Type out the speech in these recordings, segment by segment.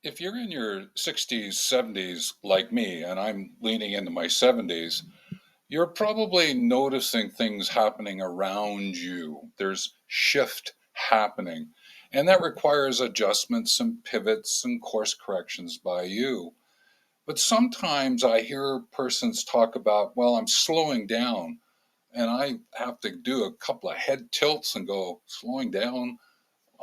If you're in your 60s, 70s like me, and I'm leaning into my 70s, you're probably noticing things happening around you. There's shift happening, and that requires adjustments and pivots and course corrections by you. But sometimes I hear persons talk about, well, I'm slowing down, and I have to do a couple of head tilts and go, slowing down?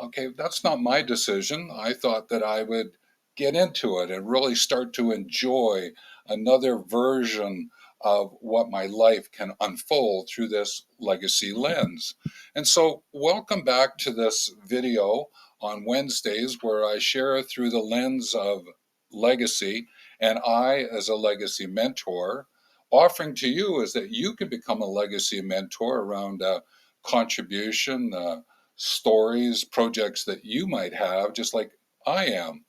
Okay, that's not my decision. I thought that I would get into it and really start to enjoy another version of what my life can unfold through this legacy lens. And so, welcome back to this video on Wednesdays where I share through the lens of legacy, and I, as a legacy mentor, offering to you is that you can become a legacy mentor around contribution, stories, projects that you might have, just like I am.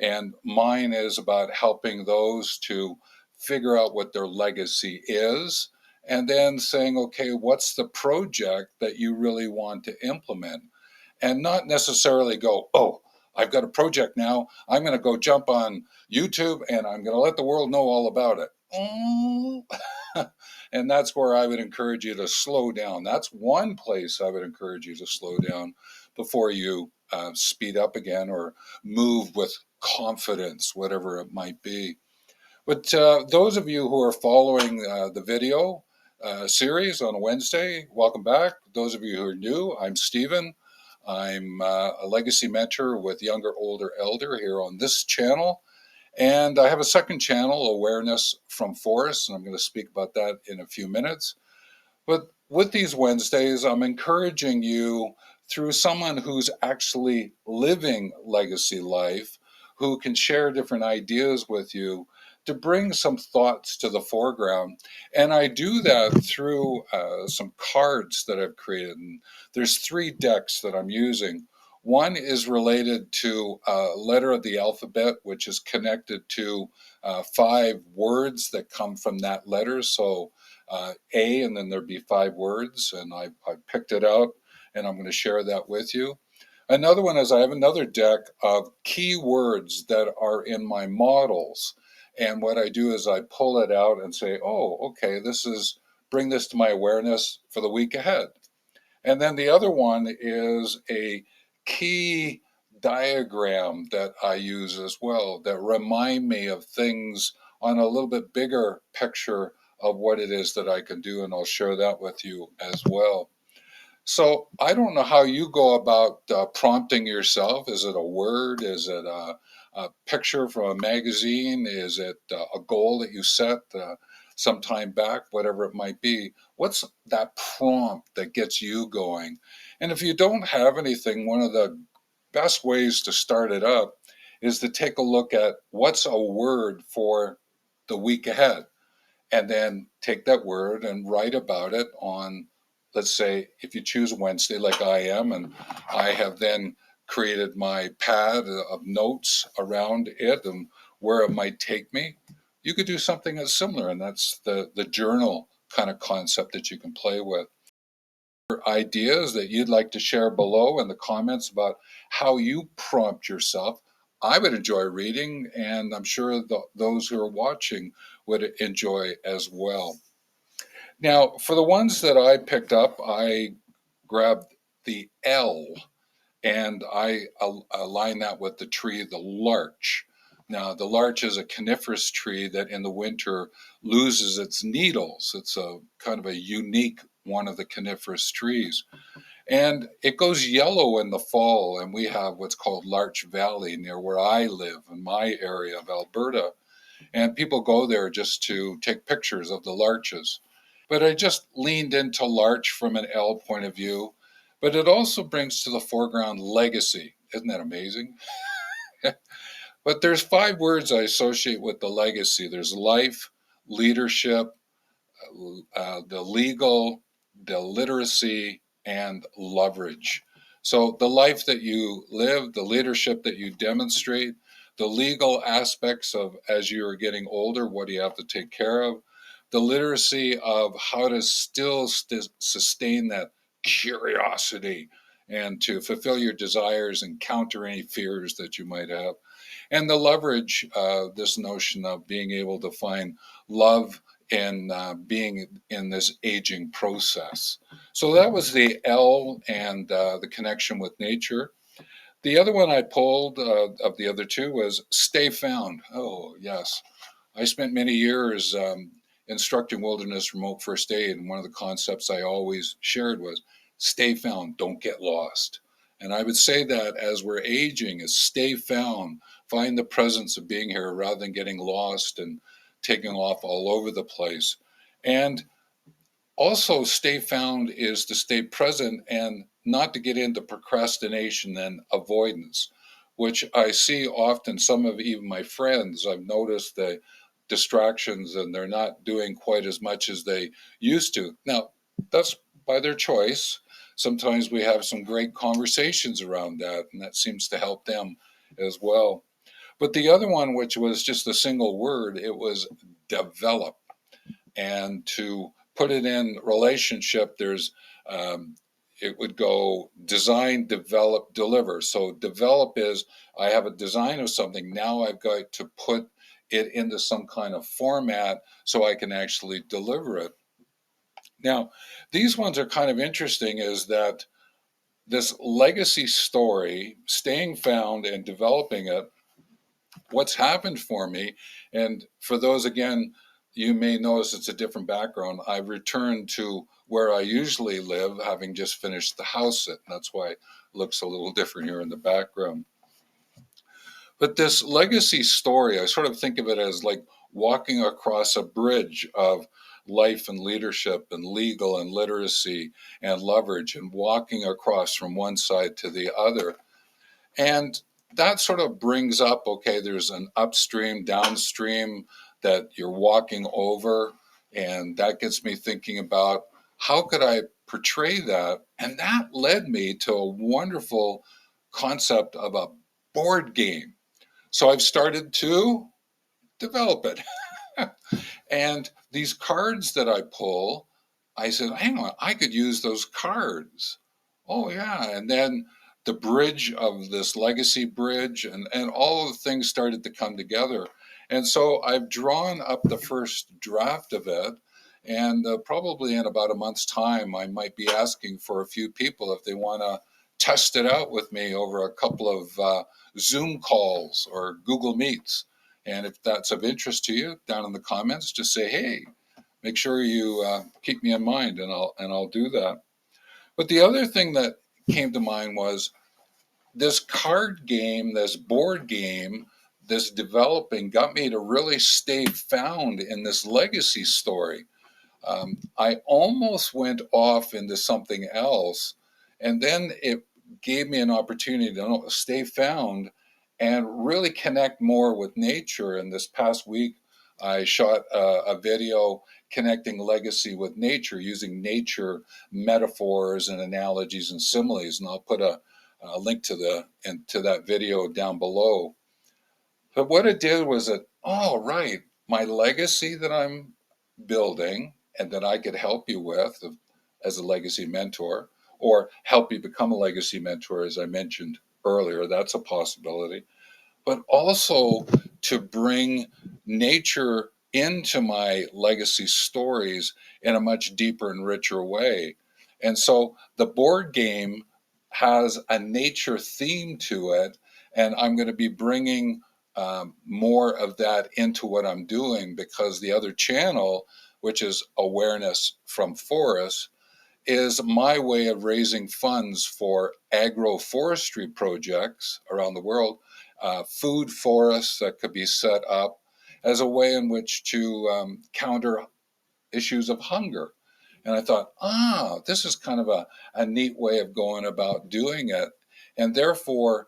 And mine is about helping those to figure out what their legacy is and then saying, okay, what's the project that you really want to implement? And not necessarily go, oh, I've got a project now. I'm going to go jump on YouTube and I'm going to let the world know all about it. And that's where I would encourage you to slow down. That's one place I would encourage you to slow down before you speed up again or move with confidence, whatever it might be. But those of you who are following the video series on Wednesday, welcome back. Those of you who are new, I'm Stephen. I'm a legacy mentor with Younger, Older, Elder here on this channel. And I have a second channel, Awareness from Force, and I'm going to speak about that in a few minutes. But with these Wednesdays, I'm encouraging you through someone who's actually living legacy life, who can share different ideas with you to bring some thoughts to the foreground. And I do that through some cards that I've created. And there's three decks that I'm using. One is related to a letter of the alphabet, which is connected to five words that come from that letter. So A, and then there'd be five words, and I picked it out, and I'm going to share that with you. Another one is I have another deck of keywords that are in my models, and what I do is I pull it out and say, oh, okay, bring this to my awareness for the week ahead. And then the other one is a key diagram that I use as well that remind me of things on a little bit bigger picture of what it is that I can do, and I'll share that with you as well. So I don't know how you go about prompting yourself. Is it a word? Is it a picture from a magazine? Is it a goal that you set some time back? Whatever it might be. What's that prompt that gets you going? And if you don't have anything, one of the best ways to start it up is to take a look at what's a word for the week ahead, and then take that word and write about it on, let's say, if you choose Wednesday like I am, and I have then created my pad of notes around it and where it might take me. You could do something that's similar, and that's the journal kind of concept that you can play with. Ideas that you'd like to share below in the comments about how you prompt yourself, I would enjoy reading, and I'm sure those who are watching would enjoy as well. Now, for the ones that I picked up, I grabbed the L and I align that with the tree, the larch. Now, the larch is a coniferous tree that in the winter loses its needles. It's a kind of a unique one of the coniferous trees. And it goes yellow in the fall, and we have what's called Larch Valley near where I live in my area of Alberta. And people go there just to take pictures of the larches. But I just leaned into larch from an L point of view, but it also brings to the foreground legacy. Isn't that amazing? But there's five words I associate with the legacy. There's life, leadership, the legal, the literacy, and leverage. So the life that you live, the leadership that you demonstrate, the legal aspects of as you're getting older, what do you have to take care of? The literacy of how to still sustain that curiosity and to fulfill your desires and counter any fears that you might have. And the leverage, this notion of being able to find love in being in this aging process. So that was the L and the connection with nature. The other one I pulled of the other two was stay found. Oh, yes. I spent many years instructing wilderness remote first aid, and one of the concepts I always shared was stay found, don't get lost. And I would say that as we're aging, is stay found, find the presence of being here rather than getting lost and taking off all over the place. And also, stay found is to stay present and not to get into procrastination and avoidance, which I see often. Some of even my friends, I've noticed the distractions and they're not doing quite as much as they used to. Now, that's by their choice. Sometimes we have some great conversations around that, and that seems to help them as well. But the other one, which was just a single word, it was develop. And to put it in relationship, there's it would go design, develop, deliver. So develop is I have a design of something. Now I've got to put it into some kind of format so I can actually deliver it. Now, these ones are kind of interesting is that this legacy story, staying found and developing it, what's happened for me. And for those, again, you may notice it's a different background. I've returned to where I usually live, having just finished the house. That's why it looks a little different here in the background. But this legacy story, I sort of think of it as like walking across a bridge of life and leadership and legal and literacy and leverage and walking across from one side to the other. And that sort of brings up okay, there's an upstream, downstream that you're walking over. And that gets me thinking about how could I portray that? And that led me to a wonderful concept of a board game. So I've started to develop it. And these cards that I pull, I said, hang on, I could use those cards. Oh, yeah. And then the bridge of this legacy bridge and all of the things started to come together. And so I've drawn up the first draft of it. And probably in about a month's time, I might be asking for a few people if they want to test it out with me over a couple of Zoom calls or Google Meets. And if that's of interest to you, down in the comments, just say, "Hey, make sure you keep me in mind," and I'll do that. But the other thing that came to mind was this card game, this board game, this developing got me to really stay found in this legacy story. I almost went off into something else, and then it gave me an opportunity to stay found and really connect more with nature. And this past week, I shot a video connecting legacy with nature using nature metaphors and analogies and similes. And I'll put a link to that video down below. But what it did was that, oh, right, my legacy that I'm building and that I could help you with as a legacy mentor or help you become a legacy mentor, as I mentioned earlier, that's a possibility. But also to bring nature into my legacy stories in a much deeper and richer way. And so the board game has a nature theme to it, and I'm going to be bringing more of that into what I'm doing because the other channel, which is awareness from forests, is my way of raising funds for agroforestry projects around the world, food forests that could be set up as a way in which to counter issues of hunger. And I thought, this is kind of a neat way of going about doing it. And therefore,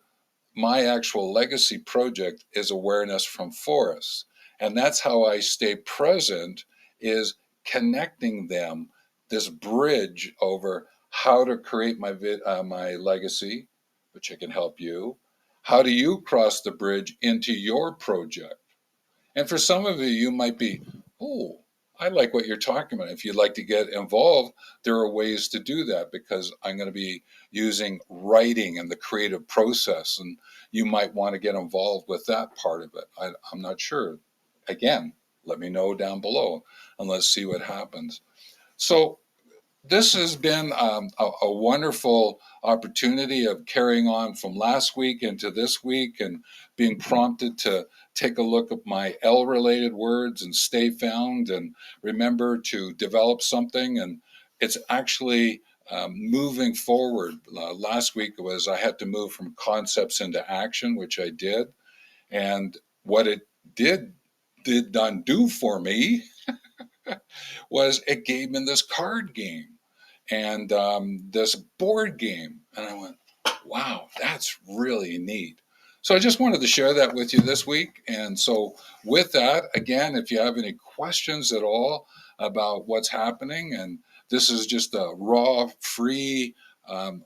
my actual legacy project is awareness from forests. And that's how I stay present is connecting them, this bridge over how to create my legacy, which I can help you. How do you cross the bridge into your project? And for some of you, you might be, oh, I like what you're talking about. If you'd like to get involved, there are ways to do that because I'm going to be using writing and the creative process, and you might want to get involved with that part of it. I'm not sure. Again, let me know down below and let's see what happens. So, this has been a wonderful opportunity of carrying on from last week into this week and being prompted to take a look at my L related words and stay found and remember to develop something. And it's actually moving forward. Last week was I had to move from concepts into action, which I did. And what it did not do for me was it gave me this card game and this board game. And I went, wow, that's really neat. So I just wanted to share that with you this week. And so, with that, again, if you have any questions at all about what's happening, and this is just a raw, free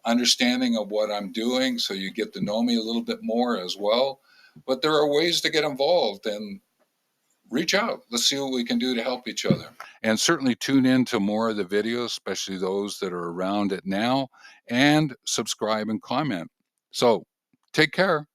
understanding of what I'm doing, so you get to know me a little bit more as well. But there are ways to get involved, and reach out. Let's see what we can do to help each other. And certainly tune in to more of the videos, especially those that are around it now, and subscribe and comment. So take care.